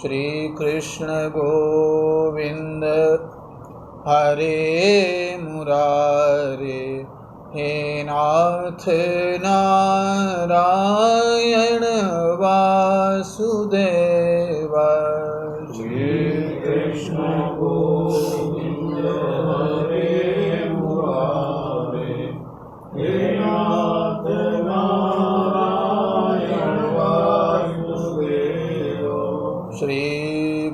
श्री कृष्ण गोविंद हरे मुरारे, हे नाथ नारायण वासुदेव। श्री कृष्ण गोविंद हरे मुरारे, हे नाथ नारायण वासुदेव। श्री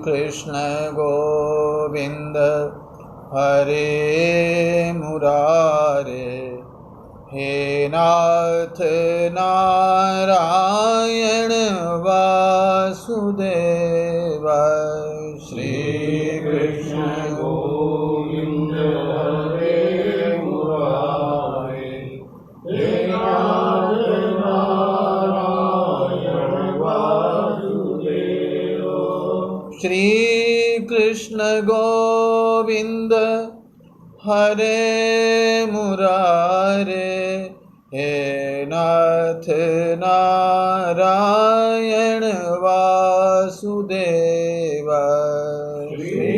कृष्ण गोविंद हरे मुरारे, हे नाथ नारायण वासुदेव। श्री कृष्ण गोविंद हरे मुरारे, हे नाथ नारायण वासुदेव। श्री कृष्ण गोविंद हरे मुरारे, हे नाथ नारायण वासुदेव। श्री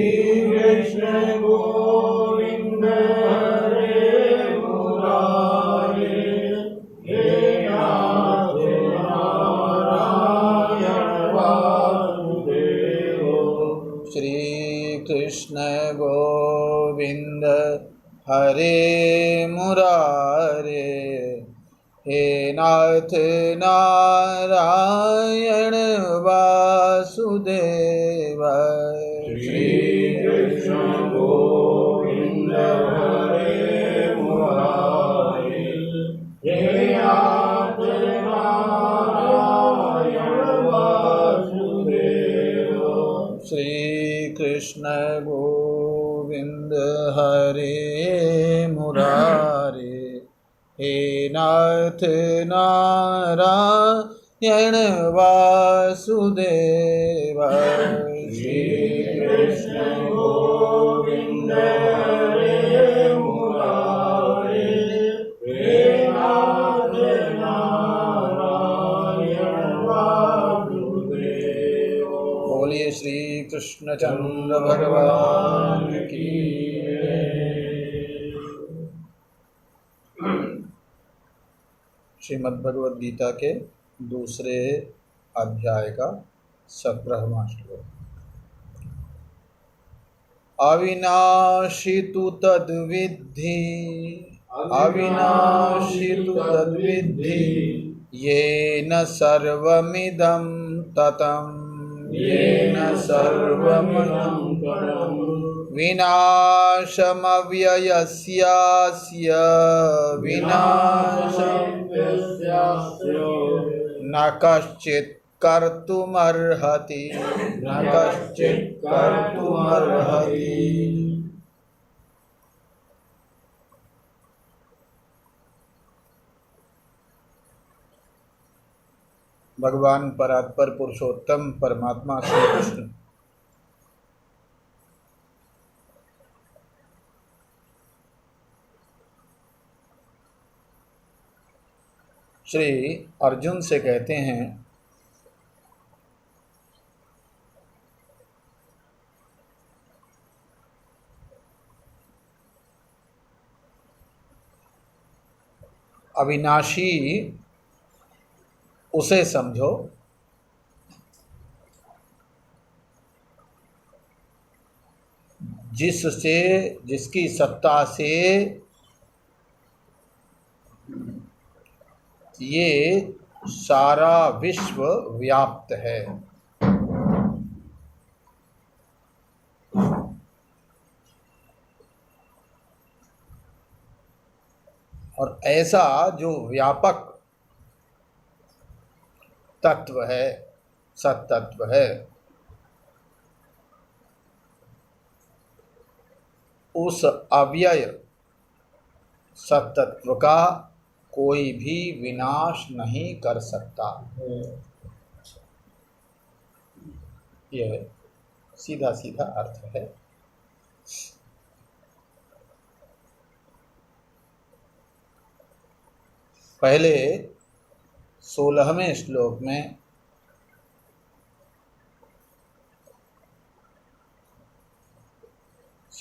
कृष्ण गोविंद हरे मुरारे, हे नाथ नारायण वासुदेव। श्री कृष्ण गोविंद हरे मुरारे, हे नाथ नारायण वासुदेव। श्री कृष्ण गोविंद हरे मुरारे, हे नाथ नारायण वासुदेव। श्री कृष्ण गोविंद हरे मुरारे, हे नाथ नारायण वासुदेव। श्री कृष्ण गोविंद हरे मुरारे, हे नाथ नारायण वासुदेव। बोलिए श्री कृष्णचंद्र भगवान की। श्रीमद् भगवद गीता के दूसरे अध्याय का 17वां श्लोक। अविनाशी तु तद्विद्धि, अविनाशी तु तद्विद्धि, येन सर्वमिदं ततं, येन सर्वमिदं ततं। विनाशमव्ययस्यास्य, विनाशं न कश्चित् कर्तुमर्हति, न कश्चित् कर्तुमर्हति। भगवान परात्पर पुरुषोत्तम परमात्मा श्री कृष्ण श्री अर्जुन से कहते हैं, अविनाशी उसे समझो जिससे, जिसकी सत्ता से ये सारा विश्व व्याप्त है। और ऐसा जो व्यापक तत्व है, सत्तत्व है, उस अव्यय सत्तत्व का कोई भी विनाश नहीं कर सकता। यह सीधा सीधा अर्थ है। पहले 16वें श्लोक में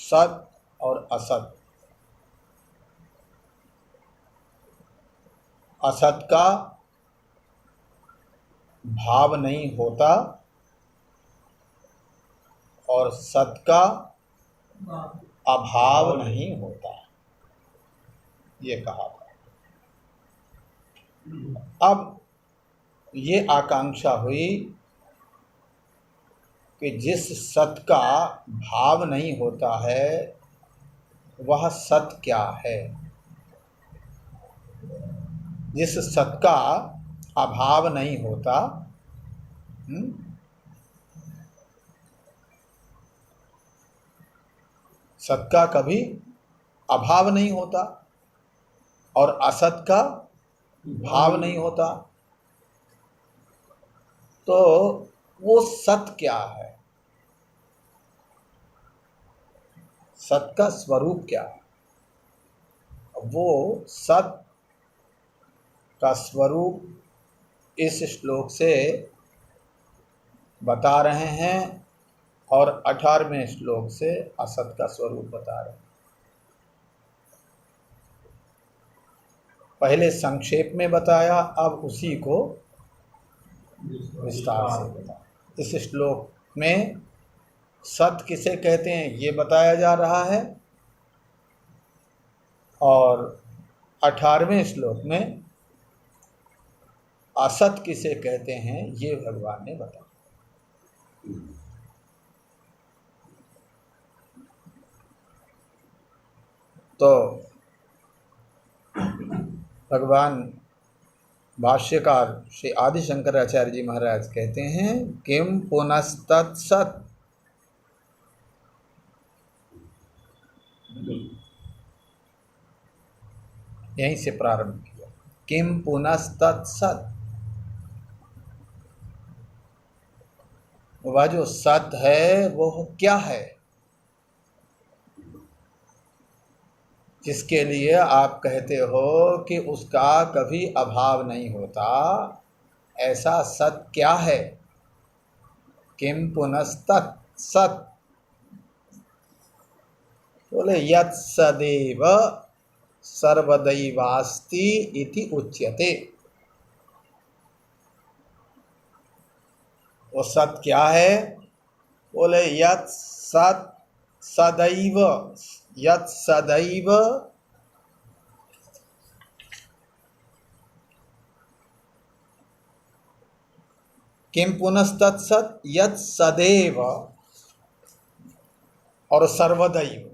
सत और असत। असत का भाव नहीं होता और सत का अभाव नहीं होता, ये कहा था। अब ये आकांक्षा हुई कि जिस सत का भाव नहीं होता है वह सत क्या है। जिस सत का अभाव नहीं होता, सत का कभी अभाव नहीं होता और असत का भाव नहीं होता, तो वो सत क्या है, सत का स्वरूप क्या है। वो सत का स्वरूप इस श्लोक से बता रहे हैं और 18वें श्लोक से असत का स्वरूप बता रहे हैं। पहले संक्षेप में बताया, अब उसी को विस्तार से बताया। इस श्लोक में सत किसे कहते हैं ये बताया जा रहा है और 18वें श्लोक में असत किसे कहते हैं ये भगवान ने बताया। तो भगवान भाष्यकार श्री आदि शंकराचार्य जी महाराज कहते हैं किम पुनस्तत्सत। यहीं से प्रारंभ किया, किम पुनस्तत्सत। वह जो सत है वो क्या है, जिसके लिए आप कहते हो कि उसका कभी अभाव नहीं होता, ऐसा सत क्या है। किम पुनस्तत् सत, बोले यत् सदैव सर्वदैवास्ति इति उच्यते। वो सत क्या है, बोले यत् सत सदैव, यत् सदैव किम पुनस्तत्सत यत् सदैव और सर्वदैव।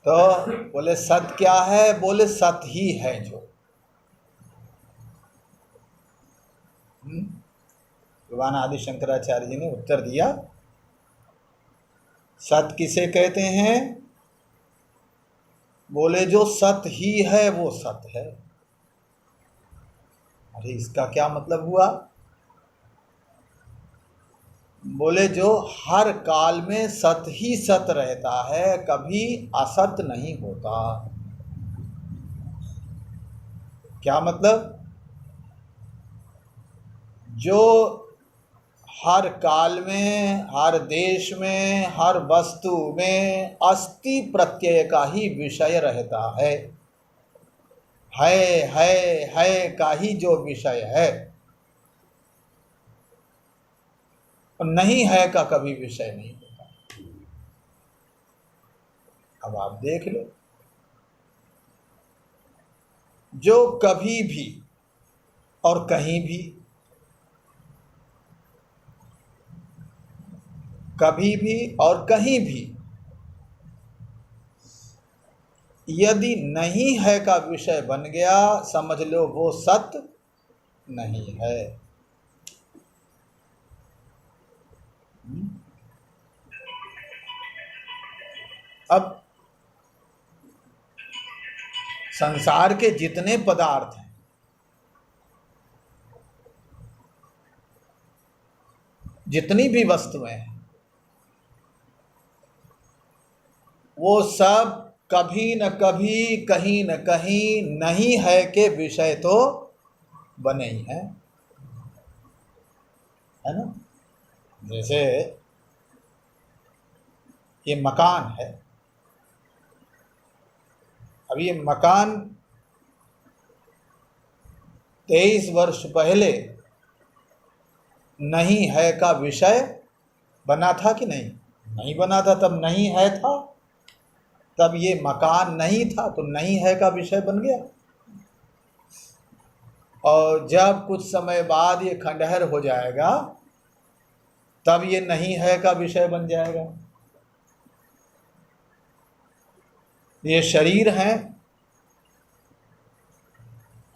तो बोले सत क्या है, बोले सत ही है जो। भगवान आदि शंकराचार्य जी ने उत्तर दिया, सत किसे कहते हैं, बोले जो सत ही है वो सत है। अरे इसका क्या मतलब हुआ, बोले जो हर काल में सत ही सत रहता है, कभी असत नहीं होता। क्या मतलब, जो हर काल में, हर देश में, हर वस्तु में अस्ति प्रत्यय का ही विषय रहता है का ही जो विषय है, नहीं है का कभी विषय नहीं होता। अब आप देख लो, जो कभी भी और कहीं भी, कभी भी और कहीं भी यदि नहीं है का विषय बन गया, समझ लो वो सत्य नहीं है। अब संसार के जितने पदार्थ हैं, जितनी भी वस्तुएं हैं, वो सब कभी न कभी, कहीं न कहीं नहीं है के विषय तो बने ही हैं, है ना। जैसे ये मकान है, अब ये मकान 23 वर्ष पहले नहीं है का विषय बना था कि नहीं? नहीं बना था, तब नहीं है था, तब ये मकान नहीं था तो नहीं है का विषय बन गया। और जब कुछ समय बाद ये खंडहर हो जाएगा तब ये नहीं है का विषय बन जाएगा। ये शरीर हैं,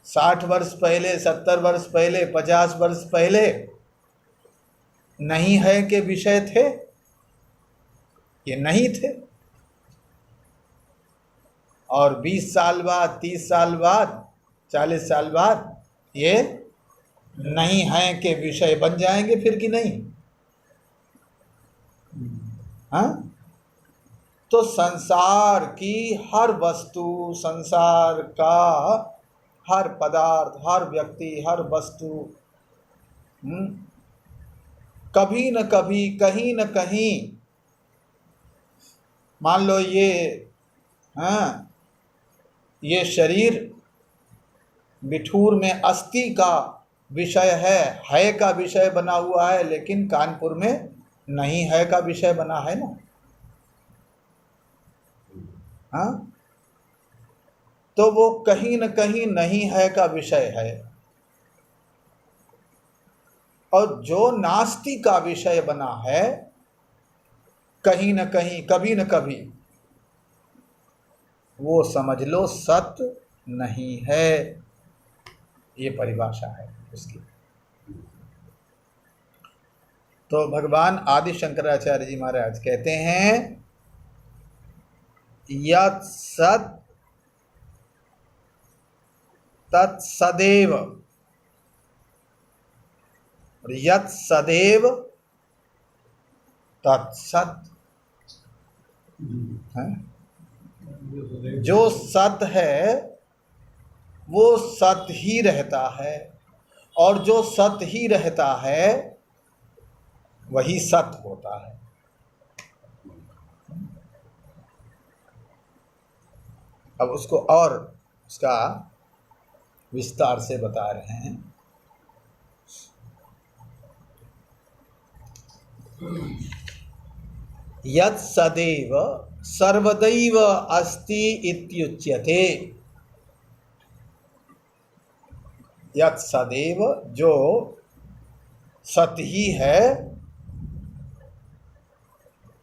60 वर्ष पहले, 70 वर्ष पहले, 50 वर्ष पहले नहीं है के विषय थे, ये नहीं थे। और 20 साल बाद, 30 साल बाद, 40 साल बाद ये नहीं है के विषय बन जाएंगे फिर कि नहीं? हाँ? तो संसार की हर वस्तु, संसार का हर पदार्थ, हर व्यक्ति, हर वस्तु कभी न कभी, कहीं न कहीं, मान लो ये शरीर बिठूर में अस्थि का विषय है का विषय बना हुआ है, लेकिन कानपुर में नहीं है का विषय बना है ना। हाँ, तो वो कहीं न कहीं नहीं है का विषय है। और जो नास्ति का विषय बना है कहीं न कहीं, कभी न कभी, वो समझ लो सत्य नहीं है। ये परिभाषा है उसकी। तो भगवान आदि शंकराचार्य जी महाराज कहते हैं यत् सत् तत् सदैव, यत् सदैव तत् सत्। जो सत है वो सत ही रहता है, और जो सत ही रहता है वही सत होता है। अब उसको और उसका विस्तार से बता रहे हैं। यत् सदैव सर्वदैव अस्ति इत्युच्यते। यत् सदैव, जो सत ही है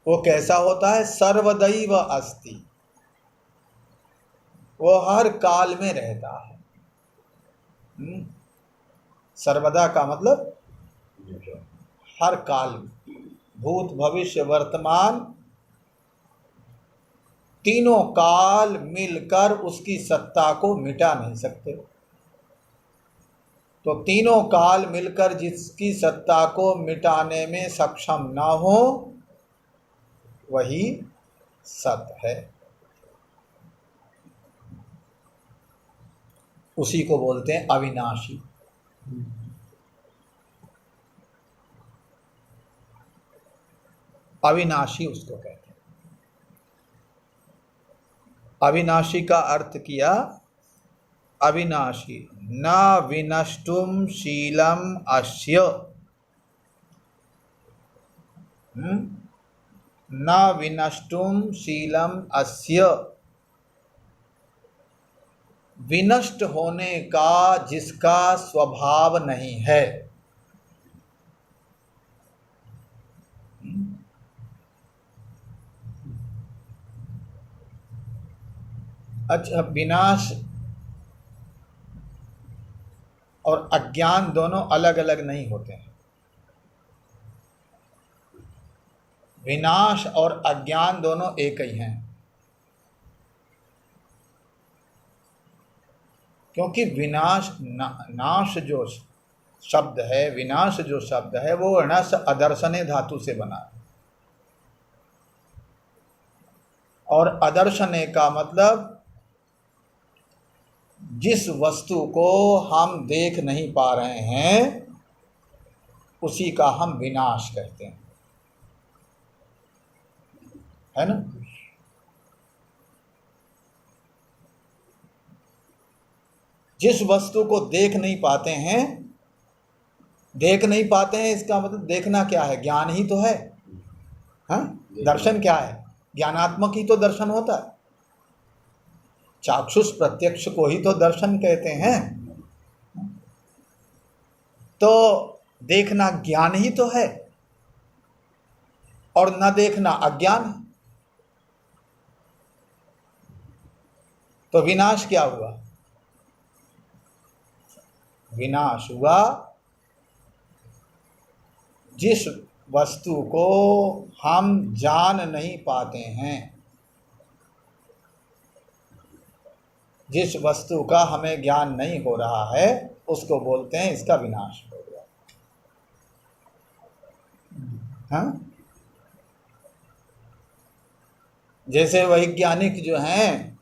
वो कैसा होता है? सर्वदैव अस्ति, वो हर काल में रहता है। सर्वदा का मतलब हर काल में, भूत भविष्य वर्तमान तीनों काल मिलकर उसकी सत्ता को मिटा नहीं सकते। तो तीनों काल मिलकर जिसकी सत्ता को मिटाने में सक्षम ना हो वही सत है। उसी को बोलते हैं अविनाशी। अविनाशी उसको कहते हैं। अविनाशी का अर्थ किया अविनाशी, न विनष्टुम शीलम अस्य, न विनष्टुम शीलम अस्य, विनष्ट होने का जिसका स्वभाव नहीं है। अच्छा, विनाश और अज्ञान दोनों अलग अलग नहीं होते हैं। विनाश और अज्ञान दोनों एक ही हैं, क्योंकि विनाश नाश जो शब्द है, विनाश जो शब्द है वो णस अदर्शने धातु से बना है। और अदर्शने का मतलब जिस वस्तु को हम देख नहीं पा रहे हैं उसी का हम विनाश कहते हैं, है ना। जिस वस्तु को देख नहीं पाते हैं, इसका मतलब देखना क्या है? ज्ञान ही तो है। हाँ, दर्शन क्या है? ज्ञानात्मक ही तो दर्शन होता है। चाक्षुष प्रत्यक्ष को ही तो दर्शन कहते हैं। तो देखना ज्ञान ही तो है, और न देखना अज्ञान है। तो विनाश क्या हुआ? विनाश हुआ जिस वस्तु को हम जान नहीं पाते हैं, जिस वस्तु का हमें ज्ञान नहीं हो रहा है, उसको बोलते हैं इसका विनाश हो गया। हाँ, जैसे वैज्ञानिक जो हैं,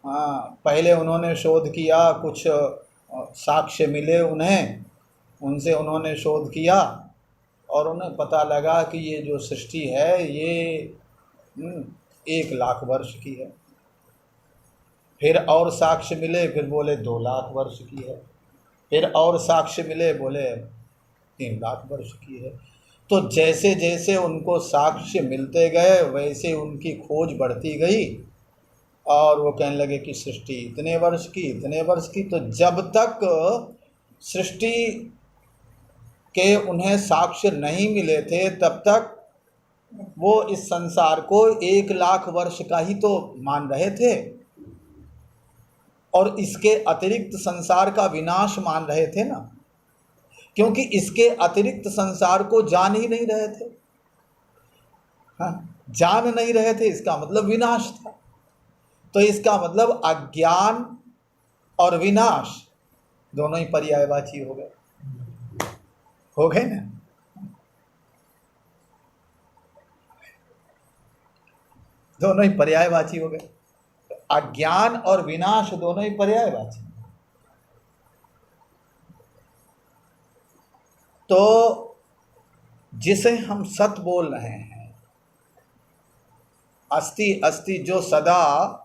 पहले उन्होंने शोध किया, कुछ साक्ष्य मिले उन्हें, उनसे उन्होंने शोध किया और उन्हें पता लगा कि ये जो सृष्टि है ये 1,00,000 वर्ष की है। फिर और साक्ष्य मिले, फिर बोले 2,00,000 वर्ष की है। फिर और साक्ष्य मिले, बोले 3,00,000 वर्ष की है। तो जैसे जैसे उनको साक्ष्य मिलते गए वैसे उनकी खोज बढ़ती गई, और वो कहने लगे कि सृष्टि इतने वर्ष की, इतने वर्ष की। तो जब तक सृष्टि के उन्हें साक्ष्य नहीं मिले थे, तब तक वो इस संसार को 1,00,000 वर्ष का ही तो मान रहे थे, और इसके अतिरिक्त संसार का विनाश मान रहे थे ना, क्योंकि इसके अतिरिक्त संसार को जान ही नहीं रहे थे। हाँ, जान नहीं रहे थे, इसका मतलब विनाश था। तो इसका मतलब अज्ञान और विनाश दोनों ही पर्यायवाची हो गए ना। दोनों ही पर्यायवाची हो गए। अज्ञान और विनाश दोनों ही पर्यायवाची। तो जिसे हम सत बोल रहे हैं, अस्ति अस्ति, जो सदा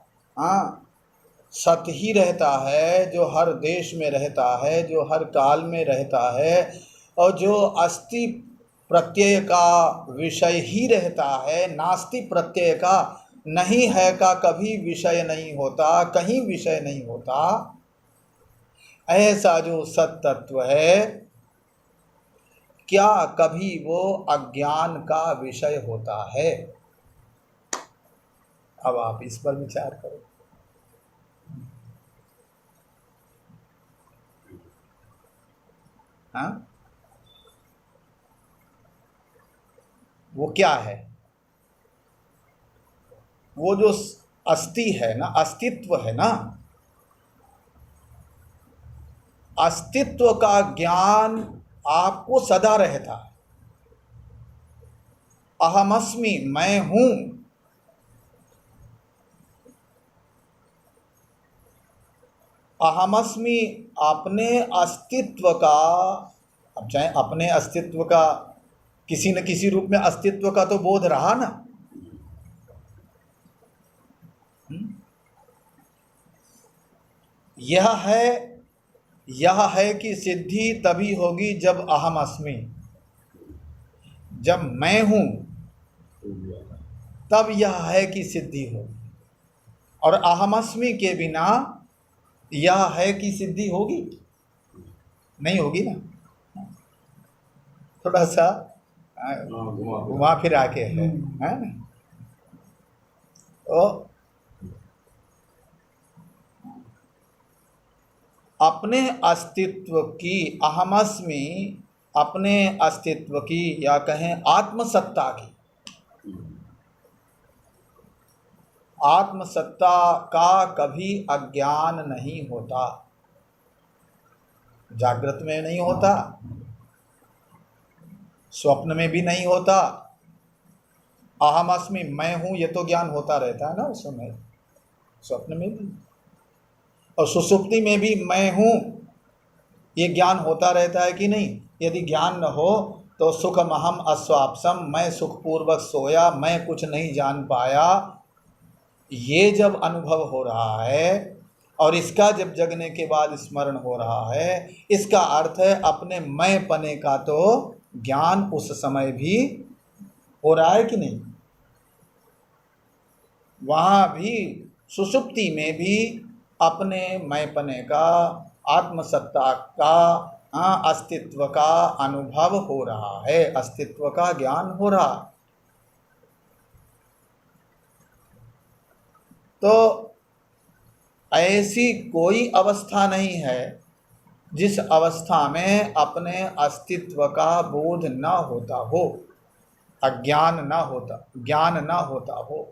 सत ही रहता है, जो हर देश में रहता है, जो हर काल में रहता है, और जो अस्ति प्रत्यय का विषय ही रहता है, नास्ति प्रत्यय का नहीं है का कभी विषय नहीं होता, कहीं विषय नहीं होता, ऐसा जो सत तत्व है, क्या कभी वो अज्ञान का विषय होता है? अब आप इस पर विचार करो। हाँ, वो क्या है? वो जो अस्ति है ना, अस्तित्व है ना, अस्तित्व का ज्ञान आपको सदा रहता है। अहमस्मि, मैं हूं। अहमस्मि अपने अस्तित्व का, अब चाहे अपने अस्तित्व का किसी न किसी रूप में अस्तित्व का तो बोध रहा ना। यह है कि सिद्धि तभी होगी जब अहम अस्मि, जब मैं हूं तब यह है कि सिद्धि होगी। और अहम अस्मि के बिना यह है कि सिद्धि होगी नहीं, होगी ना। थोड़ा सा घुमा फिर आके है ना। तो अपने अस्तित्व की, अहमस्मि अपने अस्तित्व की, या कहें आत्मसत्ता की, आत्मसत्ता का कभी अज्ञान नहीं होता। जागृत में नहीं होता, स्वप्न में भी नहीं होता। अहमस्मि, मैं हूं, ये तो ज्ञान होता रहता है ना उस समय, स्वप्न में भी और सुषुप्ति में भी मैं हूं, ये ज्ञान होता रहता है कि नहीं? यदि ज्ञान न हो तो सुखमहम अस्वाप्सम, मैं सुखपूर्वक सोया, मैं कुछ नहीं जान पाया, ये जब अनुभव हो रहा है और इसका जब जगने के बाद स्मरण हो रहा है, इसका अर्थ है अपने मैं पने का तो ज्ञान उस समय भी हो रहा है कि नहीं? वहाँ भी सुषुप्ति में भी अपने मैंपने का, आत्मसत्ता का, अस्तित्व का अनुभव हो रहा है, अस्तित्व का ज्ञान हो रहा है। तो ऐसी कोई अवस्था नहीं है जिस अवस्था में अपने अस्तित्व का बोध न होता हो, अज्ञान न होता, ज्ञान न होता हो।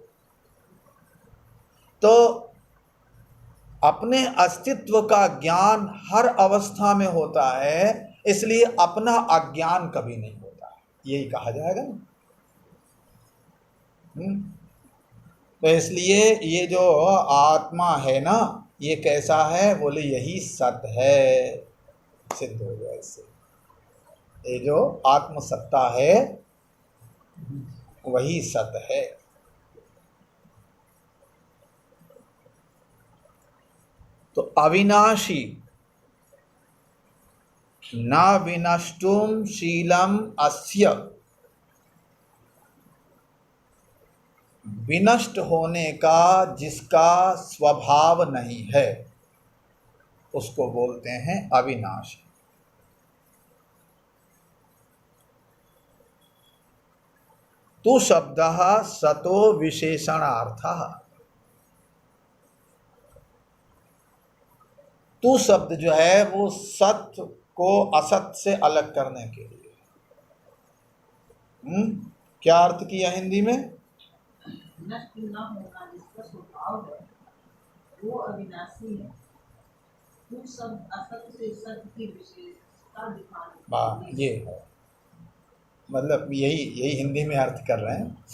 तो अपने अस्तित्व का ज्ञान हर अवस्था में होता है, इसलिए अपना अज्ञान कभी नहीं होता है, यही कहा जाएगा ना। तो इसलिए ये जो आत्मा है ना, ये कैसा है? बोले यही सत है, सिद्ध हो गया इससे। ये जो आत्मसत्ता है वही सत है। तो अविनाशी न विनष्टुम शीलम अस्य, विनष्ट होने का जिसका स्वभाव नहीं है उसको बोलते हैं अविनाशी। तु शब्दः सतो विशेषणार्थः। तू शब्द जो है वो सत्य को असत से अलग करने के लिए। क्या अर्थ किया हिंदी में? नष्ट न होना जिसका स्वभाव है वो अविनाशी है। तू शब्द असत से सत्य की विशेषता दिखाने ये है, मतलब यही हिंदी में अर्थ कर रहे हैं।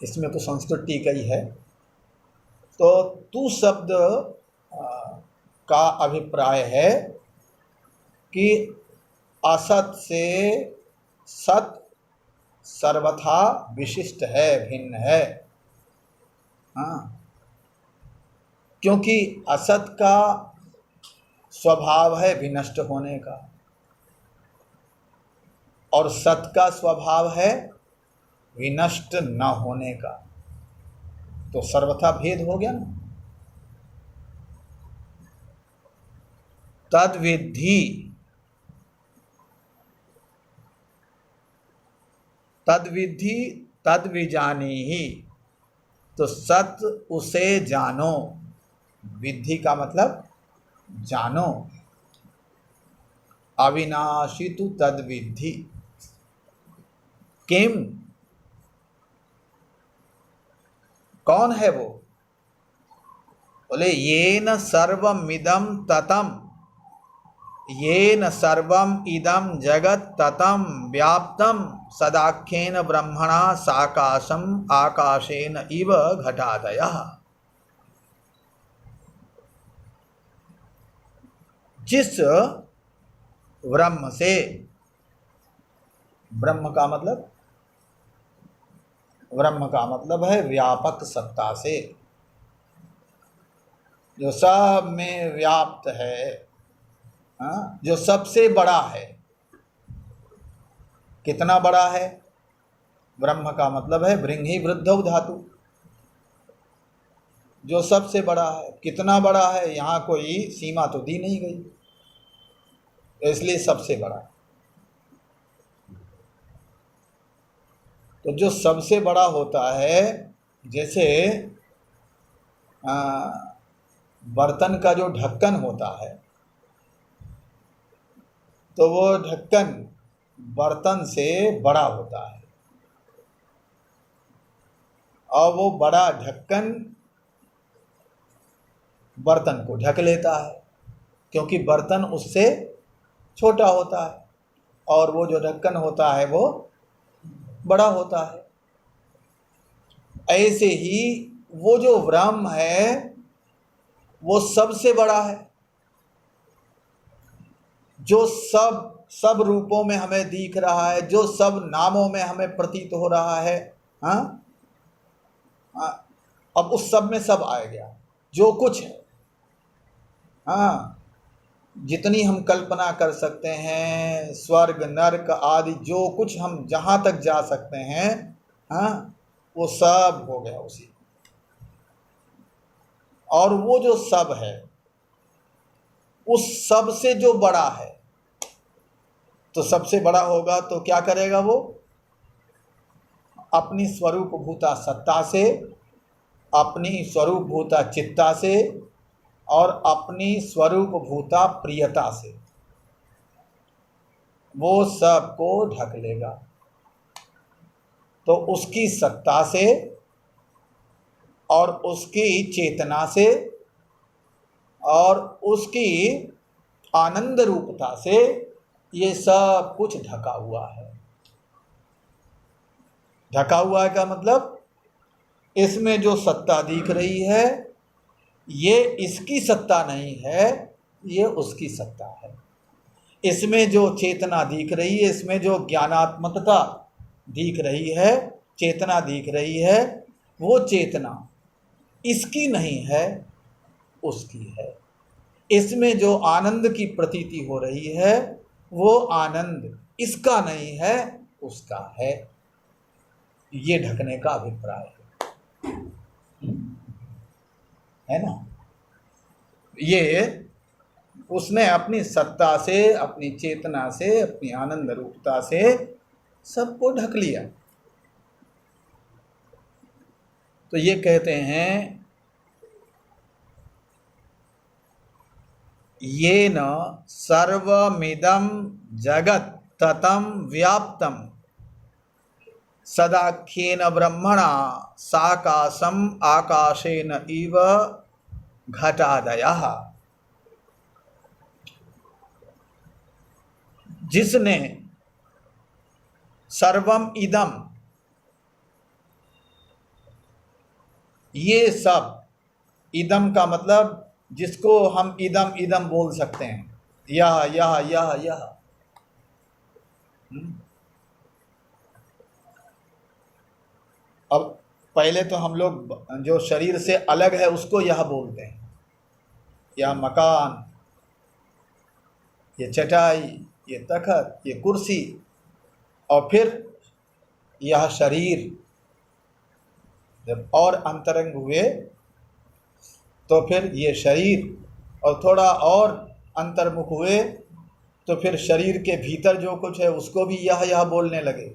इसमें तो संस्कृत टीका ही है। तो तू शब्द का अभिप्राय है कि असत से सत सर्वथा विशिष्ट है, भिन्न है। हाँ, क्योंकि असत का स्वभाव है विनष्ट होने का और सत का स्वभाव है विनष्ट न होने का, तो सर्वथा भेद हो गया ना। तद्विद्धि, तद्विद्धि तद्विजानीहि, तो सत उसे जानो। विद्धि का मतलब जानो। अविनाशी तु तद्विद्धि। किम, कौन है वो? बोले येन सर्वमिदं ततम, येन सर्वम इदं जगत् ततं व्याप्तं सदाख्येन ब्रह्मणा साकाशम आकाशेन इव घटादयः। जिस ब्रह्म से, ब्रह्म का मतलब, ब्रह्म का मतलब है व्यापक सत्ता से, जो सब में व्याप्त है, जो सबसे बड़ा है। कितना बड़ा है? ब्रह्म का मतलब है ब्रह्मी वृद्धौ धातु, जो सबसे बड़ा है। कितना बड़ा है? यहाँ कोई सीमा तो दी नहीं गई, इसलिए सबसे बड़ा है। तो जो सबसे बड़ा होता है, जैसे बर्तन का जो ढक्कन होता है, तो वो ढक्कन बर्तन से बड़ा होता है और वो बड़ा ढक्कन बर्तन को ढक लेता है, क्योंकि बर्तन उससे छोटा होता है और वो जो ढक्कन होता है वो बड़ा होता है। ऐसे ही वो जो ब्रह्म है वो सबसे बड़ा है, जो सब रूपों में हमें दिख रहा है, जो सब नामों में हमें प्रतीत हो रहा है, हाँ, अब उस सब में सब आ गया जो कुछ है। हाँ, जितनी हम कल्पना कर सकते हैं, स्वर्ग नरक आदि जो कुछ हम जहाँ तक जा सकते हैं, हाँ, वो सब हो गया उसी। और वो जो सब है, उस सब से जो बड़ा है, तो सबसे बड़ा होगा तो क्या करेगा वो? अपनी स्वरूप भूता सत्ता से, अपनी स्वरूप भूता चित्ता से और अपनी स्वरूप भूता प्रियता से वो सबको ढक लेगा। तो उसकी सत्ता से और उसकी चेतना से और उसकी आनंद रूपता से ये सब कुछ ढका हुआ है। ढका हुआ है का मतलब, इसमें जो सत्ता दिख रही है ये इसकी सत्ता नहीं है, ये उसकी सत्ता है। इसमें जो चेतना दिख रही है, इसमें जो ज्ञानात्मकता दिख रही है, चेतना दिख रही है, वो चेतना इसकी नहीं है, उसकी है। इसमें जो आनंद की प्रतीति हो रही है, वो आनंद इसका नहीं है, उसका है। ये ढकने का अभिप्राय है ना। ये उसने अपनी सत्ता से, अपनी चेतना से, अपनी आनंद रूपता से सबको ढक लिया। तो ये कहते हैं ये न सर्वमिदं जगत् ततं व्याप्तं सदाख्येन ब्रह्मणा साकाशम आकाशेन इव घटादयः। जिसने सर्वम इदम, ये सब, इदम का मतलब जिसको हम इदम इदम बोल सकते हैं, यह अब पहले तो हम लोग जो शरीर से अलग है उसको यह बोलते हैं, यह मकान, ये चटाई, ये तखत, ये कुर्सी, और फिर यह शरीर। जब और अंतरंग हुए तो फिर ये शरीर, और थोड़ा और अंतर्मुख हुए तो फिर शरीर के भीतर जो कुछ है उसको भी यह बोलने लगे,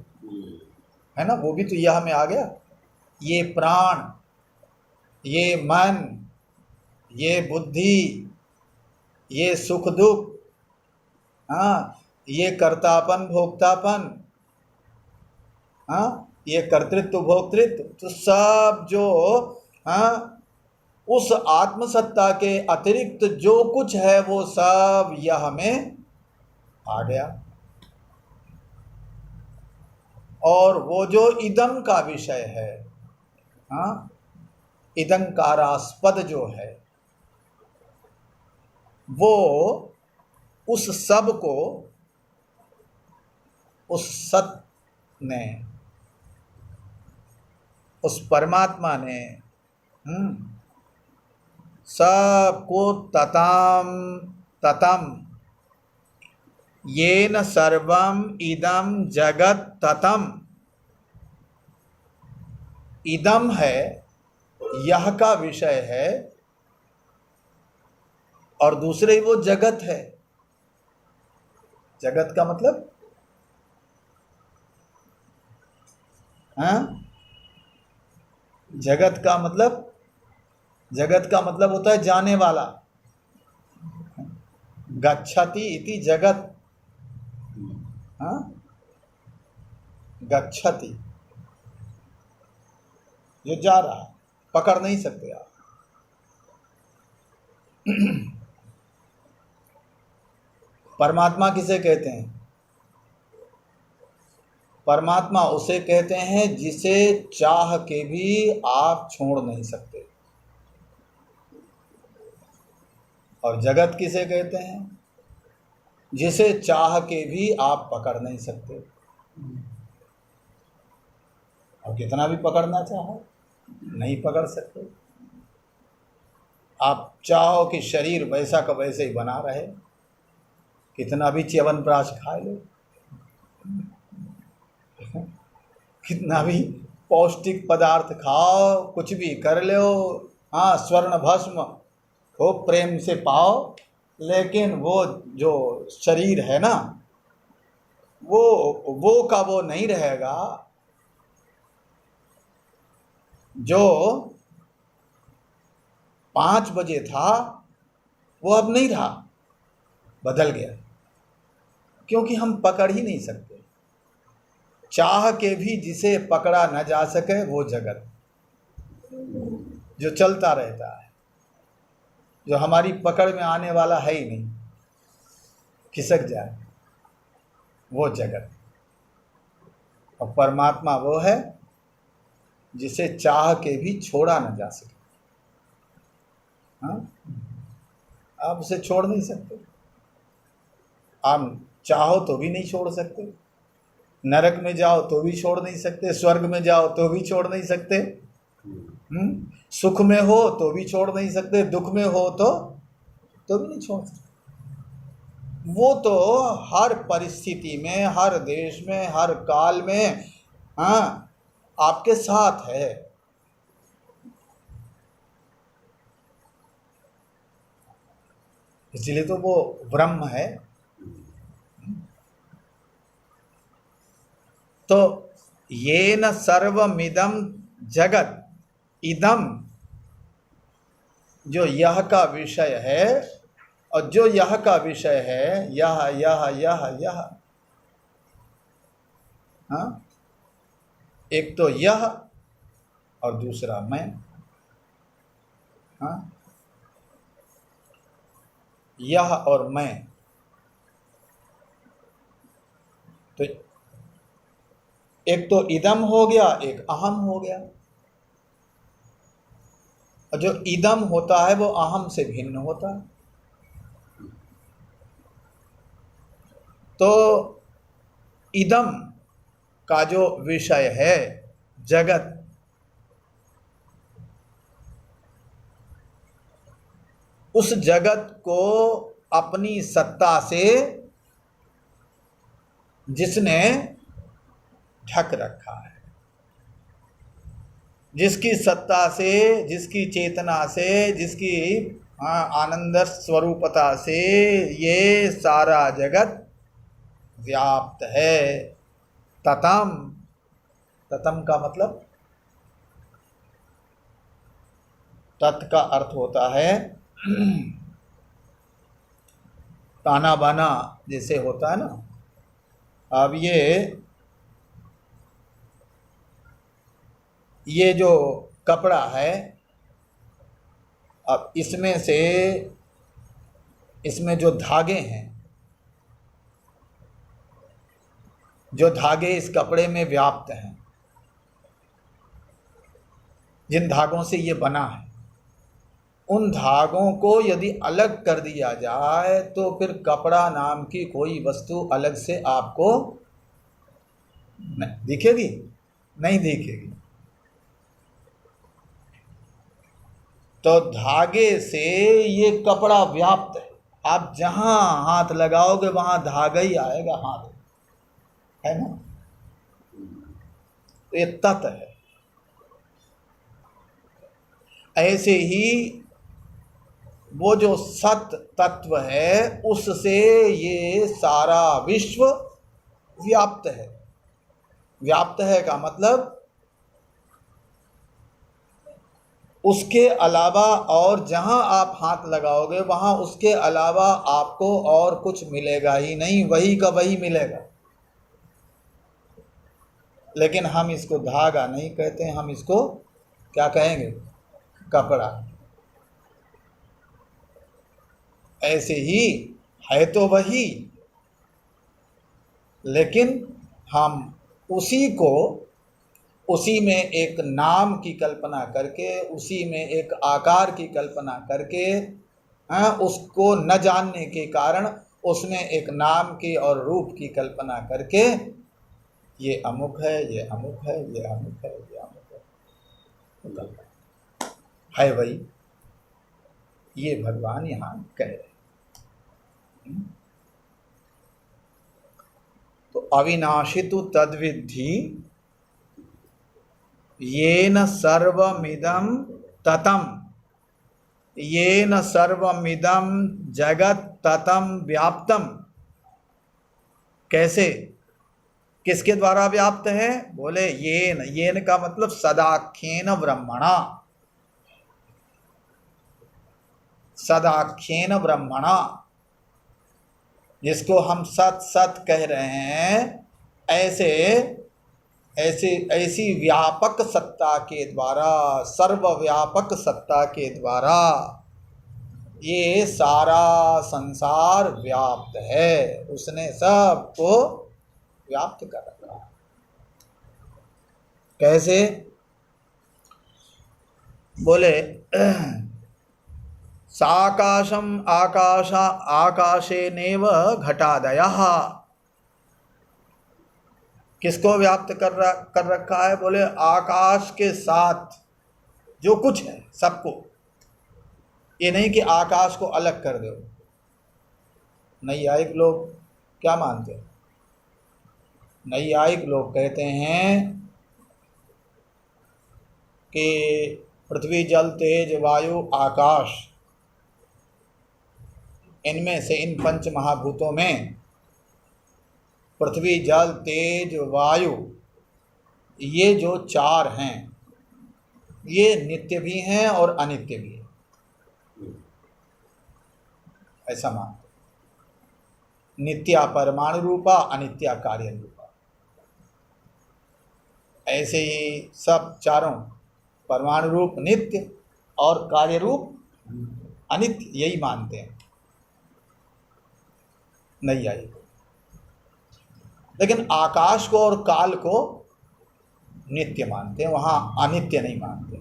है ना। वो भी तो यह में आ गया। ये प्राण, ये मन, ये बुद्धि, ये सुख दुख, हाँ, ये कर्तापन भोक्तापन, हाँ, ये कर्तृत्व भोक्तृत्व, तो सब जो, हाँ, उस आत्मसत्ता के अतिरिक्त जो कुछ है वो सब यह में आ गया। और वो जो इदम का विषय है, हाँ, इदंकारास्पद जो है, वो उस सब को उस सत ने, उस परमात्मा ने सबको ततम ततम येन सर्वम इदम जगत ततम, इदम है, यह का विषय है, और दूसरे वो जगत है। जगत का मतलब, हाँ, जगत का मतलब, जगत का मतलब होता है जाने वाला। गच्छति इति जगत, हाँ, गच्छति जो जा रहा है, पकड़ नहीं सकते आप। परमात्मा किसे कहते हैं? परमात्मा उसे कहते हैं जिसे चाह के भी आप छोड़ नहीं सकते। और जगत किसे कहते हैं? जिसे चाह के भी आप पकड़ नहीं सकते, और कितना भी पकड़ना चाहो नहीं पकड़ सकते। आप चाहो कि शरीर वैसा का वैसे ही बना रहे, कितना भी च्यवनप्राश खा लो, कितना भी पौष्टिक पदार्थ खाओ, कुछ भी कर लो, हाँ स्वर्ण भस्म खूब प्रेम से पाओ, लेकिन वो जो शरीर है ना, वो का वो नहीं रहेगा। जो 5 बजे था वो अब नहीं रहा, बदल गया, क्योंकि हम पकड़ ही नहीं सकते। चाह के भी जिसे पकड़ा न जा सके वो जगत जो चलता रहता है, जो हमारी पकड़ में आने वाला है ही नहीं, खिसक जाए, वो जगत। और परमात्मा वो है जिसे चाह के भी छोड़ा न जा सके। हाँ, आप उसे छोड़ नहीं सकते, आप चाहो तो भी नहीं छोड़ सकते। नरक में जाओ तो भी छोड़ नहीं सकते, स्वर्ग में जाओ तो भी छोड़ नहीं सकते, सुख में हो तो भी छोड़ नहीं सकते, दुख में हो तो भी नहीं छोड़ सकते। वो तो हर परिस्थिति में, हर देश में, हर काल में, हाँ, आपके साथ है। इसलिए तो वो ब्रह्म है। तो ये न सर्वमिदं जगत, इदम जो यह का विषय है, और जो यह का विषय है, यह हाँ, एक तो यह और दूसरा मैं। हाँ, यह और मैं, तो एक तो इदम हो गया, एक अहम हो गया। और जो इदम होता है वो अहम से भिन्न होता है। तो इदम का जो विषय है जगत, उस जगत को अपनी सत्ता से जिसने ढक रखा है, जिसकी सत्ता से, जिसकी चेतना से, जिसकी आनंद स्वरूपता से ये सारा जगत व्याप्त है। ततम, ततम का मतलब, तत् का अर्थ होता है ताना बाना जैसे होता है ना। अब ये जो कपड़ा है, अब इसमें से, इसमें जो धागे हैं, जो धागे इस कपड़े में व्याप्त हैं, जिन धागों से ये बना है, उन धागों को यदि अलग कर दिया जाए तो फिर कपड़ा नाम की कोई वस्तु अलग से आपको दिखेगी? नहीं दिखेगी। तो धागे से ये कपड़ा व्याप्त है, आप जहां हाथ लगाओगे वहां धागा ही आएगा हाथ, है ना। तो ये तत् है। ऐसे ही वो जो सत तत्व है, उससे ये सारा विश्व व्याप्त है। व्याप्त है का मतलब उसके अलावा और जहां आप हाथ लगाओगे वहां उसके अलावा आपको और कुछ मिलेगा ही नहीं, वही का वही मिलेगा। लेकिन हम इसको धागा नहीं कहते, हम इसको क्या कहेंगे? कपड़ा। ऐसे ही है तो वही, लेकिन हम उसी को, उसी में एक नाम की कल्पना करके, उसी में एक आकार की कल्पना करके, उसको न जानने के कारण उसने एक नाम की और रूप की कल्पना करके ये अमुक है, ये अमुक है, ये अमुक है, ये अमुक है वही। ये भगवान यहाँ कह रहे हैं। तो अविनाशी तु तद्विद्धि येन सर्वमिदं ततं, येन सर्वमिदं जगत ततं व्याप्तम। कैसे, किसके द्वारा व्याप्त है? बोले येन, येन का मतलब सदाख्येन ब्रह्मणा, सदाख्येन ब्रह्मणा, जिसको हम सत सत कह रहे हैं, ऐसी व्यापक सत्ता के द्वारा, सर्वव्यापक सत्ता के द्वारा ये सारा संसार व्याप्त है। उसने सबको व्याप्त कर रखा है। कैसे? बोले साकाशम आकाशेनेव घटादयः। किसको व्याप्त कर रखा है? बोले आकाश के साथ जो कुछ है सबको। ये नहीं कि आकाश को अलग कर दो। नैयायिक लोग क्या मानते हैं? नैयायिक लोग कहते हैं कि पृथ्वी, जल, तेज, वायु, आकाश, इनमें से, इन पंच महाभूतों में पृथ्वी, जल, तेज, वायु, ये जो चार हैं ये नित्य भी हैं और अनित्य भी हैं, ऐसा मानते। नित्या परमाणु रूपा, अनित्या कार्य रूपा। ऐसे ही सब चारों परमाणु रूप नित्य और कार्य रूप अनित्य, यही मानते हैं नैयायिक। लेकिन आकाश को और काल को नित्य मानते हैं, वहां अनित्य नहीं मानते।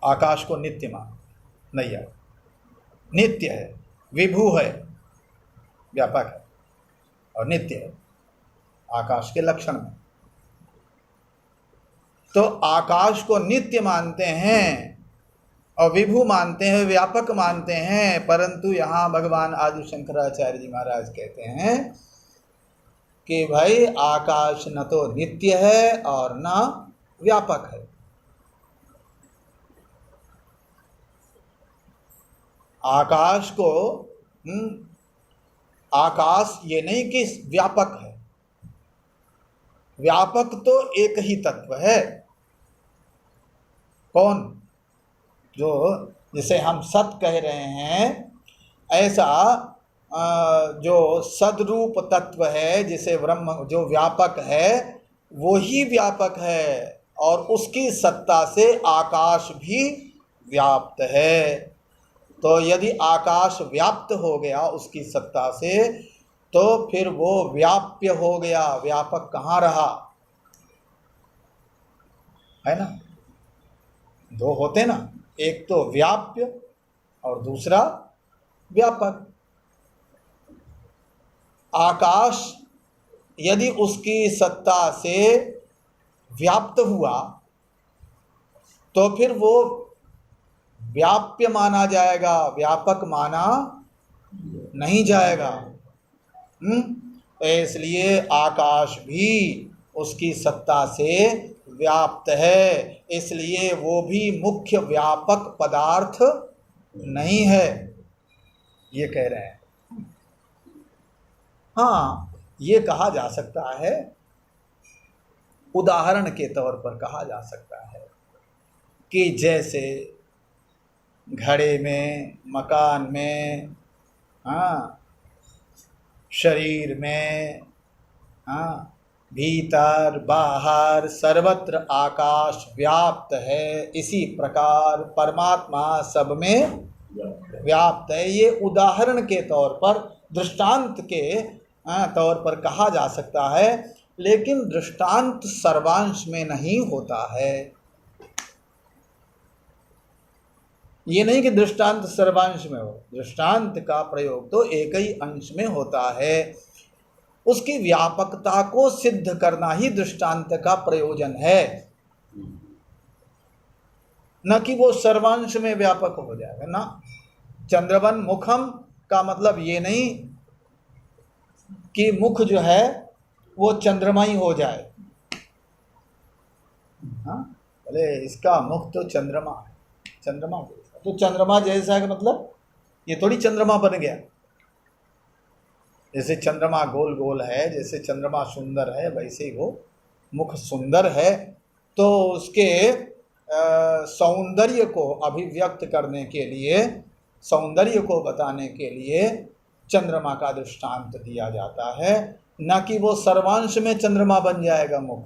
आकाश को नित्य मानते नैयायिक। नित्य है, विभू है, व्यापक है और नित्य है आकाश के लक्षण में। तो आकाश को नित्य मानते हैं और विभू मानते हैं, व्यापक मानते हैं। परंतु यहाँ भगवान आदि शंकराचार्य जी महाराज कहते हैं कि भाई आकाश न तो नित्य है और न व्यापक है। आकाश को आकाश ये नहीं कि व्यापक है, व्यापक तो एक ही तत्व है। कौन? जो जिसे हम सत कह रहे हैं, ऐसा जो सदरूप तत्व है, जिसे ब्रह्म, जो व्यापक है, वो ही व्यापक है और उसकी सत्ता से आकाश भी व्याप्त है। तो यदि आकाश व्याप्त हो गया उसकी सत्ता से, तो फिर वो व्याप्य हो गया, व्यापक कहाँ रहा? है ना, दो होते ना, एक तो व्याप्य और दूसरा व्यापक। आकाश यदि उसकी सत्ता से व्याप्त हुआ तो फिर वो व्याप्य माना जाएगा, व्यापक माना नहीं जाएगा। इसलिए आकाश भी उसकी सत्ता से व्याप्त है, इसलिए वो भी मुख्य व्यापक पदार्थ नहीं है, ये कह रहे हैं। हाँ, ये कहा जा सकता है, उदाहरण के तौर पर कहा जा सकता है कि जैसे घड़े में, मकान में, हाँ, शरीर में, हाँ, भीतर बाहर सर्वत्र आकाश व्याप्त है, इसी प्रकार परमात्मा सब में व्याप्त है। ये उदाहरण के तौर पर, दृष्टांत के तौर पर कहा जा सकता है, लेकिन दृष्टांत सर्वांश में नहीं होता है। ये नहीं कि दृष्टांत सर्वांश में हो, दृष्टांत का प्रयोग तो एक ही अंश में होता है। उसकी व्यापकता को सिद्ध करना ही दृष्टांत का प्रयोजन है, न कि वो सर्वांश में व्यापक हो जाएगा ना। चंद्रवन मुखम का मतलब ये नहीं कि मुख जो है वो चंद्रमा ही हो जाए। हाँ, बोले इसका मुख तो चंद्रमा है, चंद्रमा जैसा, तो चंद्रमा जैसा है मतलब ये थोड़ी चंद्रमा बन गया। जैसे चंद्रमा गोल गोल है, जैसे चंद्रमा सुंदर है, वैसे ही वो मुख सुंदर है। तो उसके सौंदर्य को अभिव्यक्त करने के लिए, सौंदर्य को बताने के लिए चंद्रमा का दृष्टांत दिया जाता है, न कि वो सर्वांश में चंद्रमा बन जाएगा मुख,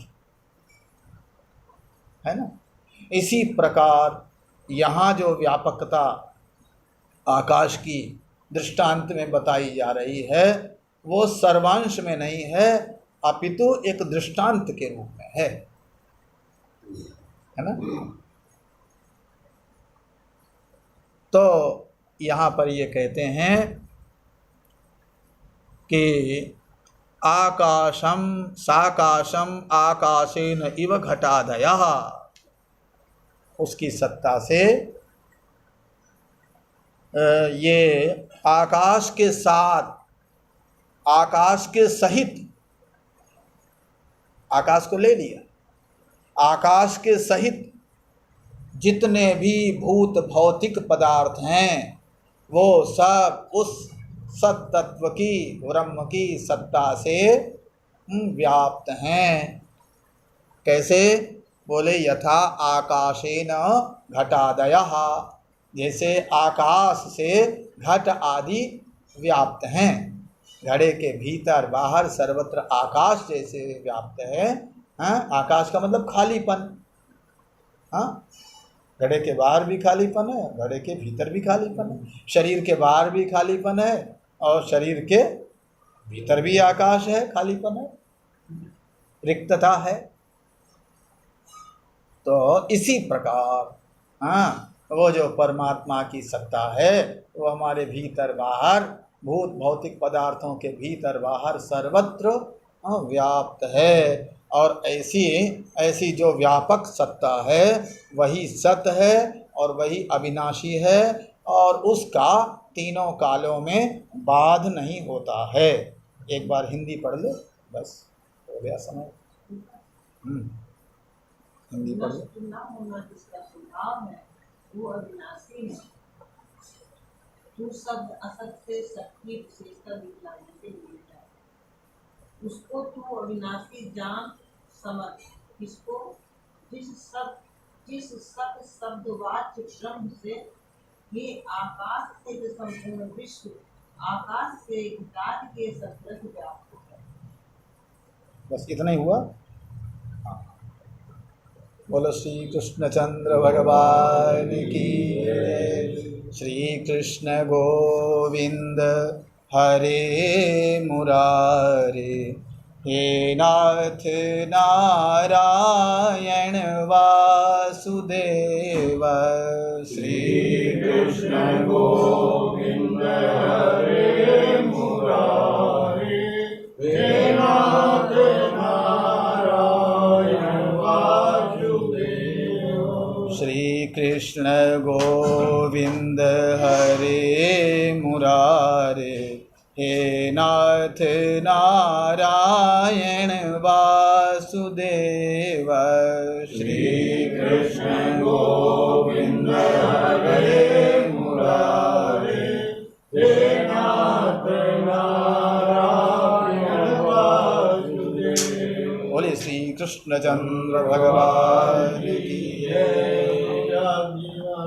है ना। इसी प्रकार यहाँ जो व्यापकता आकाश की दृष्टांत में बताई जा रही है वो सर्वांश में नहीं है, अपितु एक दृष्टांत के रूप में है ना। तो यहाँ पर ये कहते हैं कि आकाशम साकाशम आकाशेन इव घटादयः, उसकी सत्ता से ये आकाश के साथ, आकाश के सहित, आकाश को ले लिया, आकाश के सहित जितने भी भूत भौतिक पदार्थ हैं वो सब उस सत्तत्व की, ब्रह्म की सत्ता से व्याप्त हैं। कैसे? बोले यथा आकाशेन घटादयः, जैसे आकाश से घट आदि व्याप्त हैं। घड़े के भीतर बाहर सर्वत्र आकाश जैसे व्याप्त है। हाँ, आकाश का मतलब खालीपन। हाँ, घड़े के बाहर भी खालीपन है, घड़े के भीतर भी खालीपन है, शरीर के बाहर भी खालीपन है और शरीर के भीतर भी आकाश है, खालीपन है, रिक्तता है। तो इसी प्रकार हाँ, वो जो परमात्मा की सत्ता है वो हमारे भीतर बाहर, भूत भौतिक पदार्थों के भीतर बाहर सर्वत्र व्याप्त है। और ऐसी जो व्यापक सत्ता है वही सत है और वही अविनाशी है, और उसका तीनों कालों में बाध नहीं होता है। एक बार हिंदी पढ़ लो, बस हो गया समय। हिंदी पढ़ लो। नष्ट न होना जिसका स्वभाव है वो अविनाशी है। तू शब्द असत से सत की विशेषता दिखलाने से मिलता है। उसको तू अविनाशी जान समझ, इसको जिस सत शब्दवाच्य ब्रह्म से ये आकाश से जो संपूर्ण विश्व आकाश से घटाद के सदृश व्याप्त है। बस इतना ही हुआ। बोलो श्री कृष्णचंद्र भगवान की जय। श्री कृष्ण गोविंद हरे मुरारे, हे नाथ नारायण वासुदेव। श्री कृष्ण गोविंद हरे मुरारे, हे नाथ नारायण वासुदेव। श्री कृष्ण गोविंद हरे मुरारे, हे नाथ नारायण वासुदेव। श्री कृष्ण गोविंद हरे मुरारे, हे नाथ नारायण वासुदेव। बोले श्री कृष्णचंद्र भगवान की जय।